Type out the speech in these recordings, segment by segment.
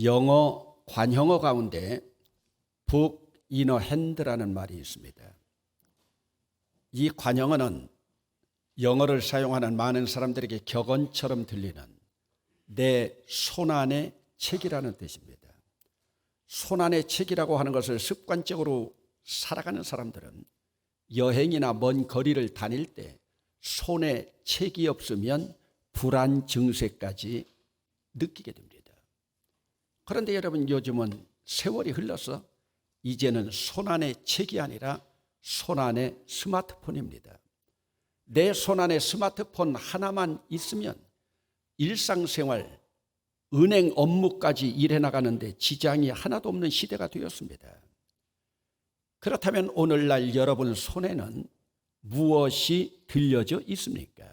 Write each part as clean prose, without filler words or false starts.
영어 관형어 가운데 book in a hand라는 말이 있습니다. 이 관형어는 영어를 사용하는 많은 사람들에게 격언처럼 들리는 내 손안의 책이라는 뜻입니다. 손안의 책이라고 하는 것을 습관적으로 살아가는 사람들은 여행이나 먼 거리를 다닐 때 손에 책이 없으면 불안 증세까지 느끼게 됩니다. 그런데 여러분, 요즘은 세월이 흘러서 이제는 손안의 책이 아니라 손안의 스마트폰입니다. 내 손안에 스마트폰 하나만 있으면 일상생활, 은행 업무까지 일해 나가는데 지장이 하나도 없는 시대가 되었습니다. 그렇다면 오늘날 여러분 손에는 무엇이 들려져 있습니까?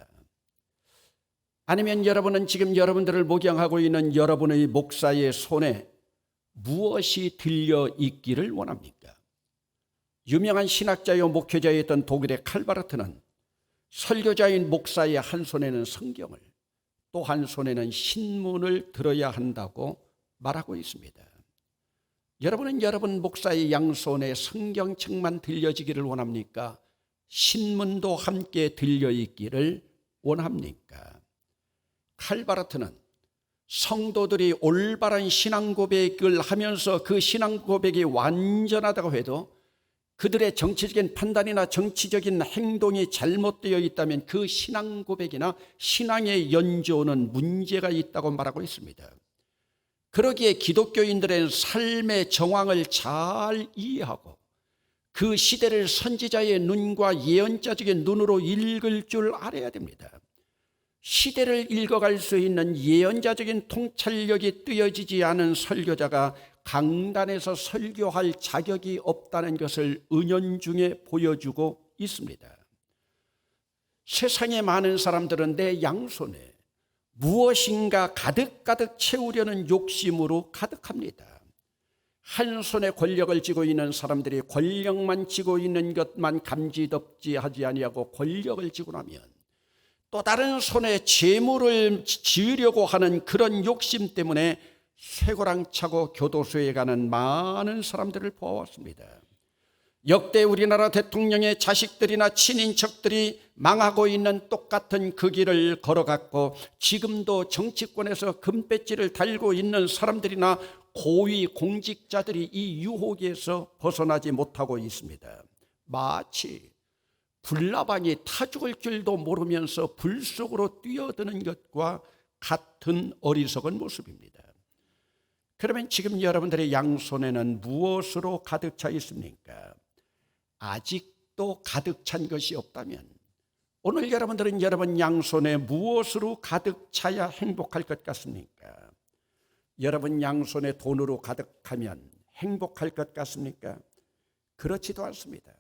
아니면 여러분은 지금 여러분들을 목양하고 있는 여러분의 목사의 손에 무엇이 들려 있기를 원합니까? 유명한 신학자요 목회자였던 독일의 칼바르트는 설교자인 목사의 한 손에는 성경을, 또 한 손에는 신문을 들어야 한다고 말하고 있습니다. 여러분은 여러분 목사의 양손에 성경책만 들려지기를 원합니까? 신문도 함께 들려 있기를 원합니까? 칼바르트는 성도들이 올바른 신앙 고백을 하면서 그 신앙 고백이 완전하다고 해도 그들의 정치적인 판단이나 정치적인 행동이 잘못되어 있다면 그 신앙 고백이나 신앙의 연조는 문제가 있다고 말하고 있습니다. 그러기에 기독교인들의 삶의 정황을 잘 이해하고 그 시대를 선지자의 눈과 예언자적인 눈으로 읽을 줄 알아야 됩니다. 시대를 읽어갈 수 있는 예언자적인 통찰력이 뜨여지지 않은 설교자가 강단에서 설교할 자격이 없다는 것을 은연중에 보여주고 있습니다. 세상에 많은 사람들은 내 양손에 무엇인가 가득가득 채우려는 욕심으로 가득합니다. 한 손에 권력을 쥐고 있는 사람들이 권력만 쥐고 있는 것만 감지덕지하지 아니하고 권력을 쥐고 나면 또 다른 손에 재물을 지으려고 하는 그런 욕심 때문에 쇠고랑 차고 교도소에 가는 많은 사람들을 보아왔습니다. 역대 우리나라 대통령의 자식들이나 친인척들이 망하고 있는 똑같은 그 길을 걸어갔고 지금도 정치권에서 금배지를 달고 있는 사람들이나 고위 공직자들이 이 유혹에서 벗어나지 못하고 있습니다. 마치 불나방이 타 죽을 줄도 모르면서 불 속으로 뛰어드는 것과 같은 어리석은 모습입니다. 그러면 지금 여러분들의 양손에는 무엇으로 가득 차 있습니까? 아직도 가득 찬 것이 없다면 오늘 여러분들은 여러분 양손에 무엇으로 가득 차야 행복할 것 같습니까? 여러분 양손에 돈으로 가득하면 행복할 것 같습니까? 그렇지도 않습니다.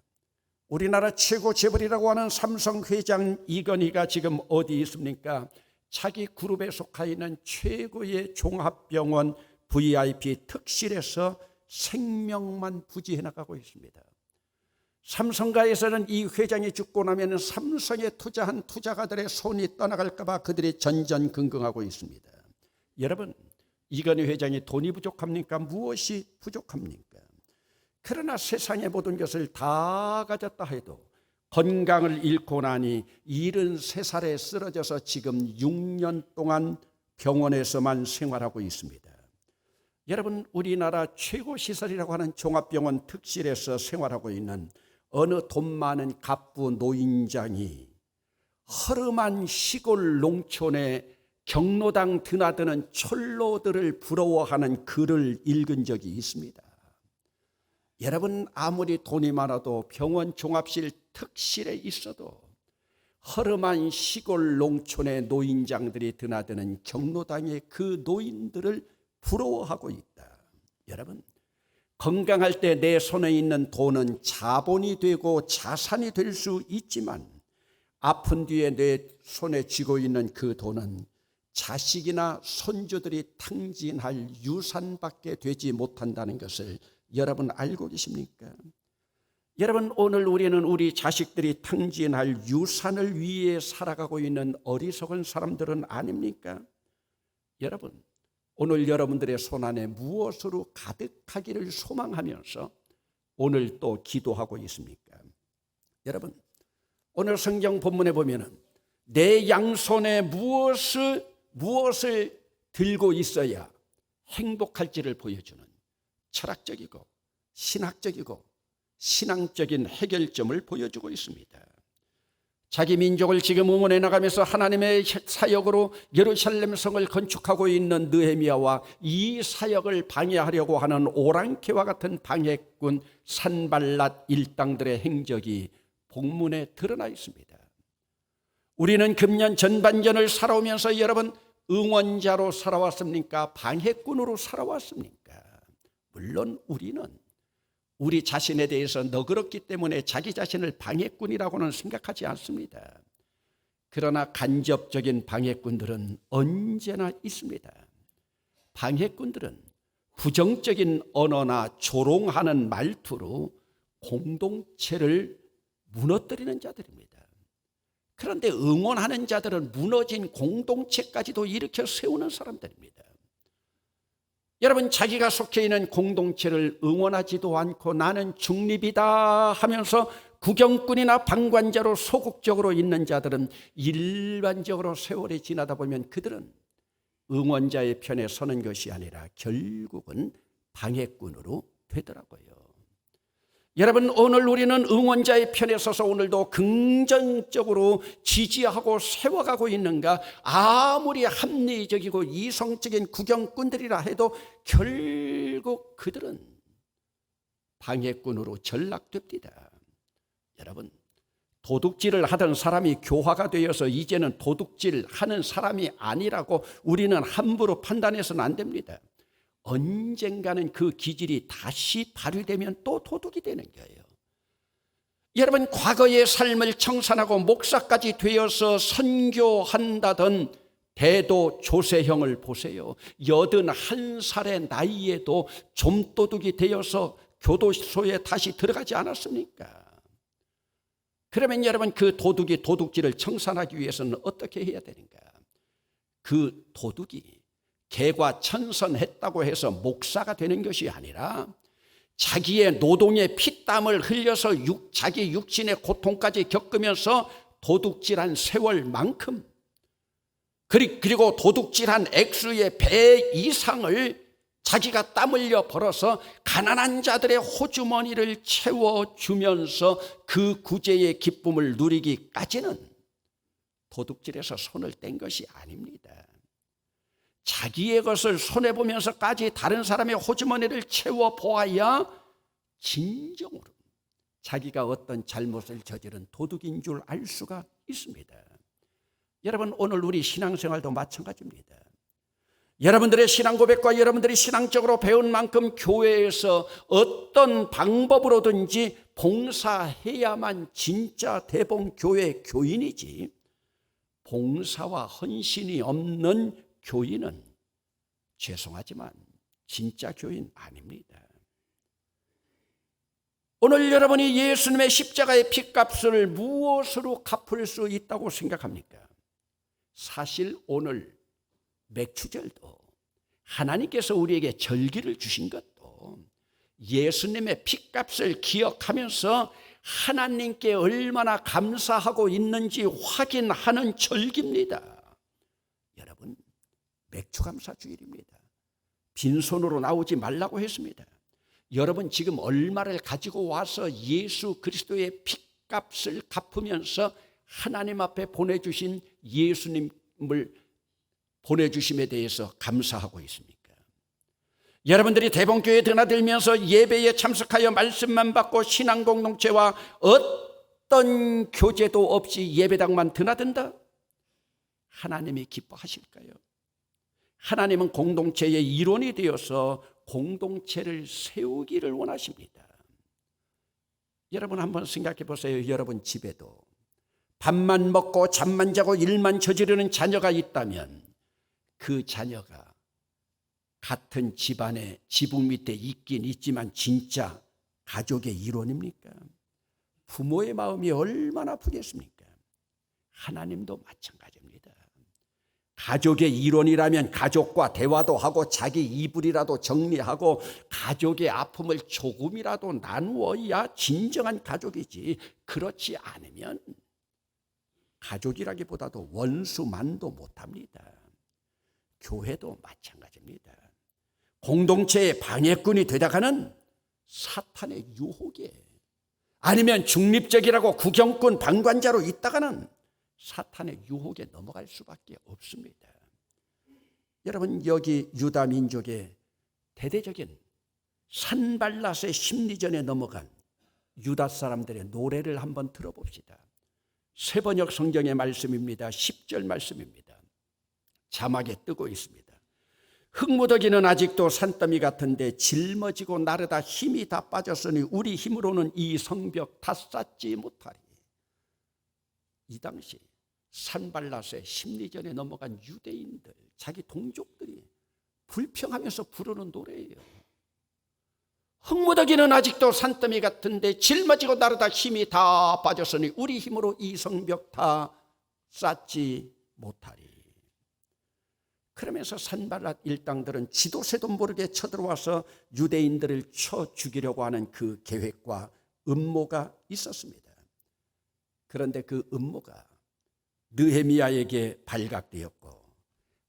우리나라 최고 재벌이라고 하는 삼성 회장 이건희가 지금 어디 있습니까? 자기 그룹에 속하 있는 최고의 종합병원 VIP 특실에서 생명만 부지해 나가고 있습니다. 삼성가에서는 이 회장이 죽고 나면 삼성에 투자한 투자가들의 손이 떠나갈까 봐 그들이 전전긍긍하고 있습니다. 여러분, 이건희 회장이 돈이 부족합니까? 무엇이 부족합니까? 그러나 세상의 모든 것을 다 가졌다 해도 건강을 잃고 나니 73살에 쓰러져서 지금 6년 동안 병원에서만 생활하고 있습니다. 여러분, 우리나라 최고 시설이라고 하는 종합병원 특실에서 생활하고 있는 어느 돈 많은 갑부 노인장이 허름한 시골 농촌에 경로당 드나드는 철로들을 부러워하는 글을 읽은 적이 있습니다. 여러분, 아무리 돈이 많아도 병원 종합실 특실에 있어도 허름한 시골 농촌의 노인장들이 드나드는 경로당의 그 노인들을 부러워하고 있다. 여러분, 건강할 때 내 손에 있는 돈은 자본이 되고 자산이 될 수 있지만 아픈 뒤에 내 손에 쥐고 있는 그 돈은 자식이나 손주들이 탕진할 유산밖에 되지 못한다는 것을 여러분 알고 계십니까? 여러분, 오늘 우리는 우리 자식들이 탕진할 유산을 위해 살아가고 있는 어리석은 사람들은 아닙니까? 여러분, 오늘 여러분들의 손안에 무엇으로 가득하기를 소망하면서 오늘 또 기도하고 있습니까? 여러분, 오늘 성경 본문에 보면은 내 양손에 무엇을 들고 있어야 행복할지를 보여주는 철학적이고 신학적이고 신앙적인 해결점을 보여주고 있습니다. 자기 민족을 지금 응원해 나가면서 하나님의 사역으로 예루살렘 성을 건축하고 있는 느헤미야와 이 사역을 방해하려고 하는 오랑캐와 같은 방해꾼 산발랏 일당들의 행적이 본문에 드러나 있습니다. 우리는 금년 전반전을 살아오면서 여러분, 응원자로 살아왔습니까? 방해꾼으로 살아왔습니까? 물론 우리는 우리 자신에 대해서 너그럽기 때문에 자기 자신을 방해꾼이라고는 생각하지 않습니다. 그러나 간접적인 방해꾼들은 언제나 있습니다. 방해꾼들은 부정적인 언어나 조롱하는 말투로 공동체를 무너뜨리는 자들입니다. 그런데 응원하는 자들은 무너진 공동체까지도 일으켜 세우는 사람들입니다. 여러분, 자기가 속해 있는 공동체를 응원하지도 않고 나는 중립이다 하면서 구경꾼이나 방관자로 소극적으로 있는 자들은 일반적으로 세월이 지나다 보면 그들은 응원자의 편에 서는 것이 아니라 결국은 방해꾼으로 되더라고요. 여러분, 오늘 우리는 응원자의 편에 서서 오늘도 긍정적으로 지지하고 세워가고 있는가? 아무리 합리적이고 이성적인 구경꾼들이라 해도 결국 그들은 방해꾼으로 전락됩니다. 여러분, 도둑질을 하던 사람이 교화가 되어서 이제는 도둑질하는 사람이 아니라고 우리는 함부로 판단해서는 안 됩니다. 언젠가는 그 기질이 다시 발휘되면 또 도둑이 되는 거예요. 여러분, 과거의 삶을 청산하고 목사까지 되어서 선교한다던 대도 조세형을 보세요. 81살의 나이에도 좀도둑이 되어서 교도소에 다시 들어가지 않았습니까? 그러면 여러분, 그 도둑이 도둑질을 청산하기 위해서는 어떻게 해야 되는가? 그 도둑이 개과천선했다고 해서 목사가 되는 것이 아니라 자기의 노동의 피땀을 흘려서 자기 육신의 고통까지 겪으면서 도둑질한 세월만큼, 그리고 도둑질한 액수의 배 이상을 자기가 땀 흘려 벌어서 가난한 자들의 호주머니를 채워주면서 그 구제의 기쁨을 누리기까지는 도둑질에서 손을 뗀 것이 아닙니다. 자기의 것을 손해보면서까지 다른 사람의 호주머니를 채워보아야 진정으로 자기가 어떤 잘못을 저지른 도둑인 줄 알 수가 있습니다. 여러분, 오늘 우리 신앙생활도 마찬가지입니다. 여러분들의 신앙 고백과 여러분들이 신앙적으로 배운 만큼 교회에서 어떤 방법으로든지 봉사해야만 진짜 대봉교회 교인이지, 봉사와 헌신이 없는 교인은 죄송하지만 진짜 교인 아닙니다. 오늘 여러분이 예수님의 십자가의 피값을 무엇으로 갚을 수 있다고 생각합니까? 사실 오늘 맥추절도 하나님께서 우리에게 절기를 주신 것도 예수님의 피값을 기억하면서 하나님께 얼마나 감사하고 있는지 확인하는 절기입니다. 여러분, 맥추감사주일입니다. 빈손으로 나오지 말라고 했습니다. 여러분, 지금 얼마를 가지고 와서 예수 그리스도의 피값을 갚으면서 하나님 앞에 보내주신 예수님을 보내주심에 대해서 감사하고 있습니까? 여러분들이 대봉교회에 드나들면서 예배에 참석하여 말씀만 받고 신앙 공동체와 어떤 교제도 없이 예배당만 드나든다? 하나님이 기뻐하실까요? 하나님은 공동체의 일원이 되어서 공동체를 세우기를 원하십니다. 여러분, 한번 생각해 보세요. 여러분 집에도 밥만 먹고 잠만 자고 일만 저지르는 자녀가 있다면 그 자녀가 같은 집안의 지붕 밑에 있긴 있지만 진짜 가족의 일원입니까? 부모의 마음이 얼마나 아프겠습니까? 하나님도 마찬가지입니다. 가족의 일원이라면 가족과 대화도 하고 자기 이불이라도 정리하고 가족의 아픔을 조금이라도 나누어야 진정한 가족이지. 그렇지 않으면 가족이라기보다도 원수만도 못합니다. 교회도 마찬가지입니다. 공동체의 방해꾼이 되다가는 사탄의 유혹에, 아니면 중립적이라고 구경꾼 방관자로 있다가는 사탄의 유혹에 넘어갈 수밖에 없습니다. 여러분, 여기 유다 민족의 대대적인 산발랏의 심리전에 넘어간 유다 사람들의 노래를 한번 들어봅시다. 새번역 성경의 말씀입니다. 10절 말씀입니다. 자막에 뜨고 있습니다. 흙무더기는 아직도 산더미 같은데 짊어지고 나르다 힘이 다 빠졌으니 우리 힘으로는 이 성벽 다 쌓지 못하리. 이 당시 산발랏의 심리전에 넘어간 유대인들, 자기 동족들이 불평하면서 부르는 노래예요. 흙무더기는 아직도 산더미 같은데 짊어지고 나르다 힘이 다 빠졌으니 우리 힘으로 이 성벽 다 쌓지 못하리. 그러면서 산발랏 일당들은 지도새도 모르게 쳐들어와서 유대인들을 쳐 죽이려고 하는 그 계획과 음모가 있었습니다. 그런데 그 음모가 느헤미야에게 발각되었고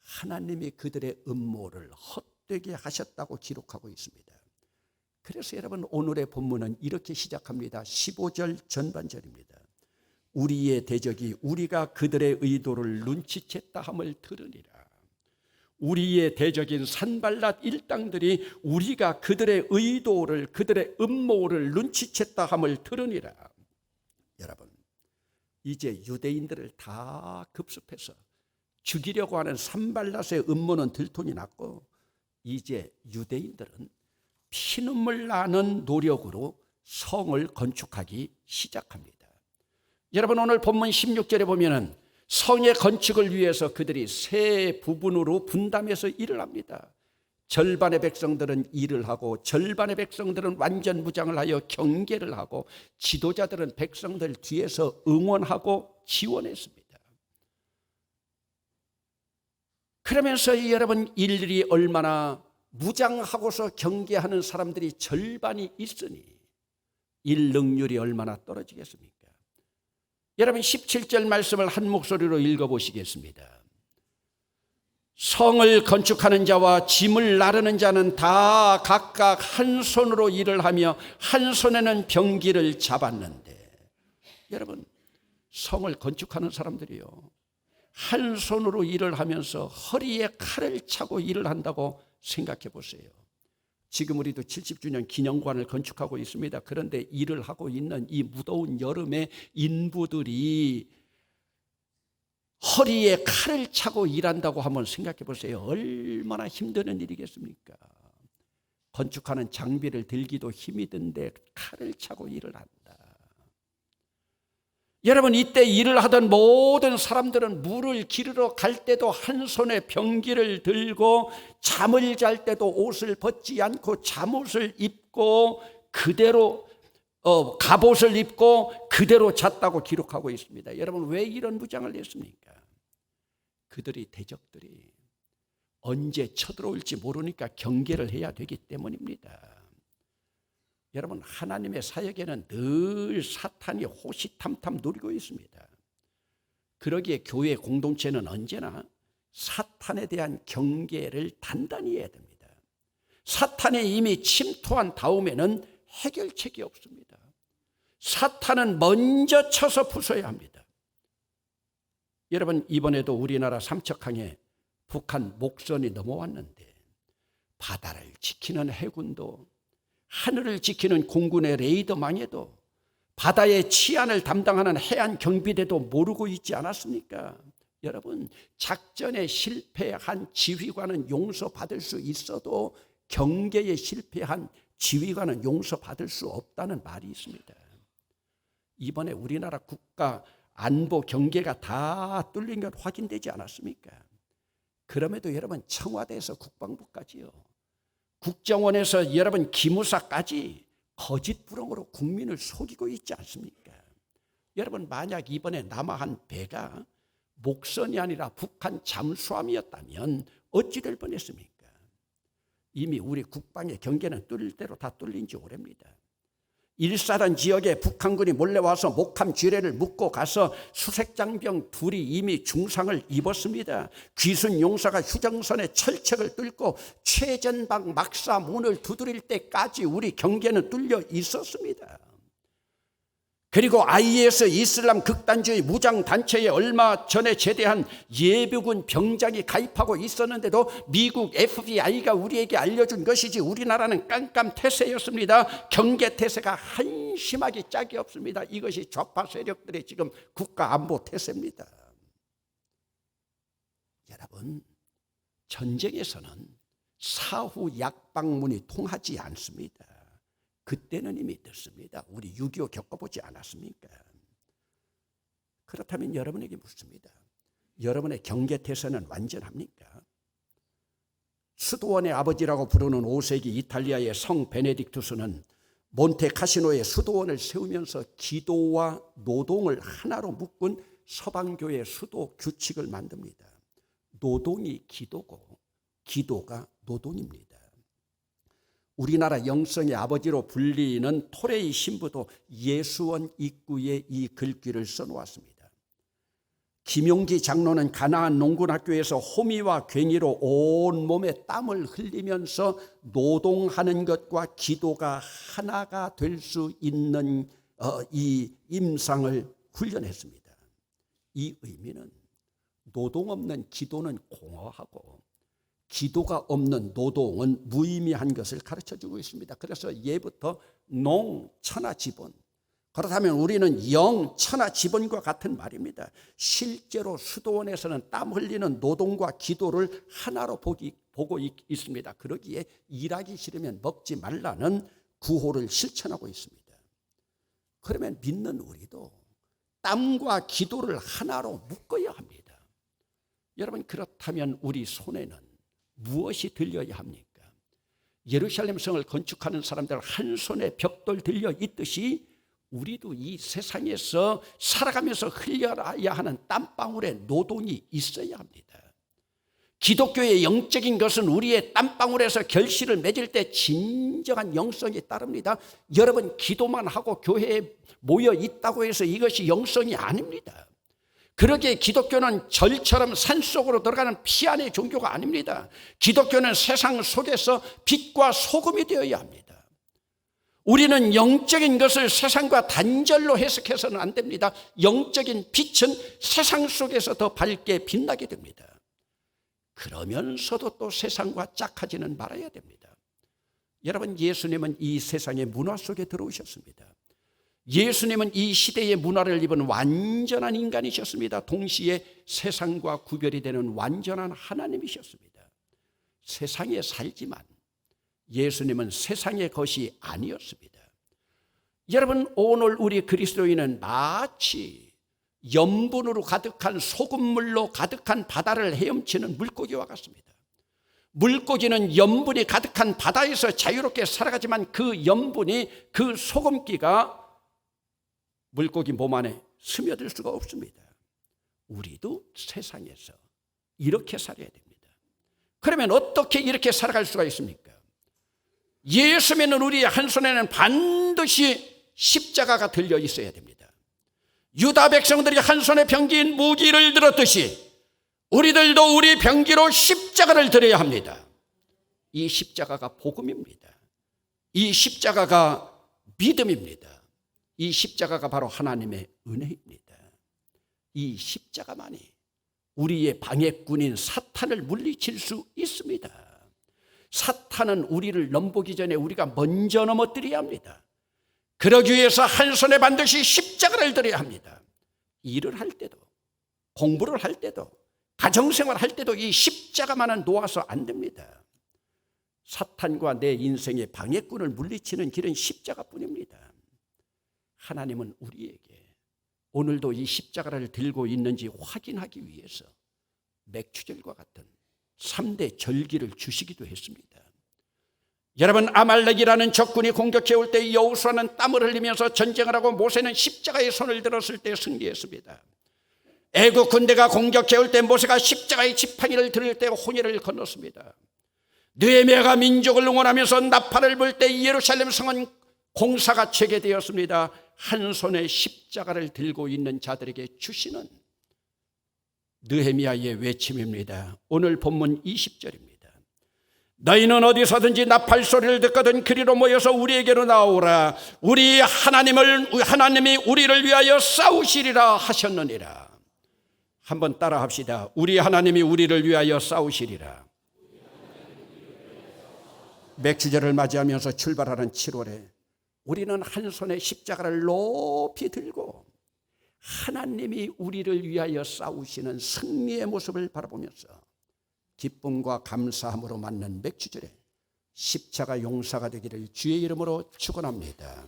하나님이 그들의 음모를 헛되게 하셨다고 기록하고 있습니다. 그래서 여러분, 오늘의 본문은 이렇게 시작합니다. 15절 전반절입니다. 우리의 대적이 우리가 그들의 의도를 눈치챘다 함을 들으니라. 우리의 대적인 산발랏 일당들이 우리가 그들의 의도를, 그들의 음모를 눈치챘다 함을 들으니라. 여러분, 이제 유대인들을 다 급습해서 죽이려고 하는 산발랏의 음모는 들통이 났고, 이제 유대인들은 피눈물 나는 노력으로 성을 건축하기 시작합니다. 여러분, 오늘 본문 16절에 보면은 성의 건축을 위해서 그들이 세 부분으로 분담해서 일을 합니다. 절반의 백성들은 일을 하고 절반의 백성들은 완전 무장을 하여 경계를 하고 지도자들은 백성들 뒤에서 응원하고 지원했습니다. 그러면서 여러분, 일일이 얼마나 무장하고서 경계하는 사람들이 절반이 있으니 일 능률이 얼마나 떨어지겠습니까? 여러분, 17절 말씀을 한 목소리로 읽어보시겠습니다. 성을 건축하는 자와 짐을 나르는 자는 다 각각 한 손으로 일을 하며 한 손에는 병기를 잡았는데, 여러분, 성을 건축하는 사람들이요, 한 손으로 일을 하면서 허리에 칼을 차고 일을 한다고 생각해 보세요. 지금 우리도 70주년 기념관을 건축하고 있습니다. 그런데 일을 하고 있는 이 무더운 여름에 인부들이 허리에 칼을 차고 일한다고 한번 생각해 보세요. 얼마나 힘드는 일이겠습니까? 건축하는 장비를 들기도 힘이 든데 칼을 차고 일을 한다. 여러분, 이때 일을 하던 모든 사람들은 물을 기르러 갈 때도 한 손에 병기를 들고 잠을 잘 때도 옷을 벗지 않고 잠옷을 입고 그대로 갑옷을 입고 그대로 잤다고 기록하고 있습니다. 여러분, 왜 이런 무장을 했습니까? 그들이, 대적들이 언제 쳐들어올지 모르니까 경계를 해야 되기 때문입니다. 여러분, 하나님의 사역에는 늘 사탄이 호시탐탐 노리고 있습니다. 그러기에 교회 공동체는 언제나 사탄에 대한 경계를 단단히 해야 됩니다. 사탄이 이미 침투한 다음에는 해결책이 없습니다. 사탄은 먼저 쳐서 부숴야 합니다. 여러분, 이번에도 우리나라 삼척항에 북한 목선이 넘어왔는데 바다를 지키는 해군도, 하늘을 지키는 공군의 레이더망에도, 바다의 치안을 담당하는 해안 경비대도 모르고 있지 않았습니까? 여러분, 작전에 실패한 지휘관은 용서받을 수 있어도 경계에 실패한 지휘관은 용서받을 수 없다는 말이 있습니다. 이번에 우리나라 국가 안보 경계가 다 뚫린 것 확인되지 않았습니까? 그럼에도 여러분, 청와대에서 국방부까지요, 국정원에서 여러분 기무사까지 거짓부렁으로 국민을 속이고 있지 않습니까? 여러분, 만약 이번에 남아한 배가 목선이 아니라 북한 잠수함이었다면 어찌 될 뻔했습니까? 이미 우리 국방의 경계는 뚫릴 대로 다 뚫린 지 오래입니다. 일사단 지역에 북한군이 몰래 와서 목함 지뢰를 묻고 가서 수색장병 둘이 이미 중상을 입었습니다. 귀순 용사가 휴정선의 철책을 뚫고 최전방 막사 문을 두드릴 때까지 우리 경계는 뚫려 있었습니다. 그리고 IS 이슬람 극단주의 무장단체에 얼마 전에 제대한 예비군 병장이 가입하고 있었는데도 미국 FBI가 우리에게 알려준 것이지 우리나라는 깜깜태세였습니다. 경계태세가 한심하기 짝이 없습니다. 이것이 좌파 세력들의 지금 국가안보태세입니다. 여러분, 전쟁에서는 사후 약방문이 통하지 않습니다. 그때는 이미 늦습니다. 우리 6.25 겪어보지 않았습니까? 그렇다면 여러분에게 묻습니다. 여러분의 경계태세는 완전합니까? 수도원의 아버지라고 부르는 5세기 이탈리아의 성 베네딕투스는 몬테카시노에 수도원을 세우면서 기도와 노동을 하나로 묶은 서방교의 수도 규칙을 만듭니다. 노동이 기도고 기도가 노동입니다. 우리나라 영성의 아버지로 불리는 토레이 신부도 예수원 입구에 이 글귀를 써놓았습니다. 김용기 장로는 가나안 농군학교에서 호미와 괭이로 온몸에 땀을 흘리면서 노동하는 것과 기도가 하나가 될 수 있는 이 임상을 훈련했습니다. 이 의미는 노동 없는 기도는 공허하고 기도가 없는 노동은 무의미한 것을 가르쳐주고 있습니다. 그래서 예부터 농, 천하, 지본. 그렇다면 우리는 영, 천하, 지본과 같은 말입니다. 실제로 수도원에서는 땀 흘리는 노동과 기도를 하나로 보고 있습니다. 그러기에 일하기 싫으면 먹지 말라는 구호를 실천하고 있습니다. 그러면 믿는 우리도 땀과 기도를 하나로 묶어야 합니다. 여러분, 그렇다면 우리 손에는 무엇이 들려야 합니까? 예루살렘 성을 건축하는 사람들 한 손에 벽돌 들려 있듯이 우리도 이 세상에서 살아가면서 흘려야 하는 땀방울의 노동이 있어야 합니다. 기독교의 영적인 것은 우리의 땀방울에서 결실을 맺을 때 진정한 영성이 따릅니다. 여러분, 기도만 하고 교회에 모여 있다고 해서 이것이 영성이 아닙니다. 그러기에 기독교는 절처럼 산속으로 들어가는 피안의 종교가 아닙니다. 기독교는 세상 속에서 빛과 소금이 되어야 합니다. 우리는 영적인 것을 세상과 단절로 해석해서는 안 됩니다. 영적인 빛은 세상 속에서 더 밝게 빛나게 됩니다. 그러면서도 또 세상과 짝하지는 말아야 됩니다. 여러분, 예수님은 이 세상의 문화 속에 들어오셨습니다. 예수님은 이 시대의 문화를 입은 완전한 인간이셨습니다. 동시에 세상과 구별이 되는 완전한 하나님이셨습니다. 세상에 살지만 예수님은 세상의 것이 아니었습니다. 여러분, 오늘 우리 그리스도인은 마치 염분으로 가득한 소금물로 가득한 바다를 헤엄치는 물고기와 같습니다. 물고기는 염분이 가득한 바다에서 자유롭게 살아가지만 그 염분이, 그 소금기가 물고기 몸 안에 스며들 수가 없습니다. 우리도 세상에서 이렇게 살아야 됩니다. 그러면 어떻게 이렇게 살아갈 수가 있습니까? 예수 믿는 우리의 한 손에는 반드시 십자가가 들려 있어야 됩니다. 유다 백성들이 한 손에 병기인 무기를 들었듯이 우리들도 우리 병기로 십자가를 들어야 합니다. 이 십자가가 복음입니다. 이 십자가가 믿음입니다. 이 십자가가 바로 하나님의 은혜입니다. 이 십자가만이 우리의 방해꾼인 사탄을 물리칠 수 있습니다. 사탄은 우리를 넘보기 전에 우리가 먼저 넘어뜨려야 합니다. 그러기 위해서 한 손에 반드시 십자가를 들어야 합니다. 일을 할 때도, 공부를 할 때도, 가정생활 할 때도 이 십자가만은 놓아서 안 됩니다. 사탄과 내 인생의 방해꾼을 물리치는 길은 십자가뿐입니다. 하나님은 우리에게 오늘도 이 십자가를 들고 있는지 확인하기 위해서 맥추절과 같은 3대 절기를 주시기도 했습니다. 여러분, 아말렉이라는 적군이 공격해 올 때 여호수아는 땀을 흘리면서 전쟁을 하고 모세는 십자가에 손을 들었을 때 승리했습니다. 애국 군대가 공격해 올 때 모세가 십자가의 지팡이를 들을 때 홍해를 건넜습니다. 느헤미야가 민족을 응원하면서 나팔을 불 때 예루살렘 성은 공사가 재개되었습니다. 한 손에 십자가를 들고 있는 자들에게 주시는 느헤미야의 외침입니다. 오늘 본문 20절입니다. 너희는 어디서든지 나팔 소리를 듣거든 그리로 모여서 우리에게로 나오라. 우리 하나님이 우리를 위하여 싸우시리라 하셨느니라. 한번 따라 합시다. 우리 하나님이 우리를 위하여 싸우시리라. 맥주절을 맞이하면서 출발하는 7월에 우리는 한 손에 십자가를 높이 들고 하나님이 우리를 위하여 싸우시는 승리의 모습을 바라보면서 기쁨과 감사함으로 맞는 맥주절에 십자가 용사가 되기를 주의 이름으로 축원합니다.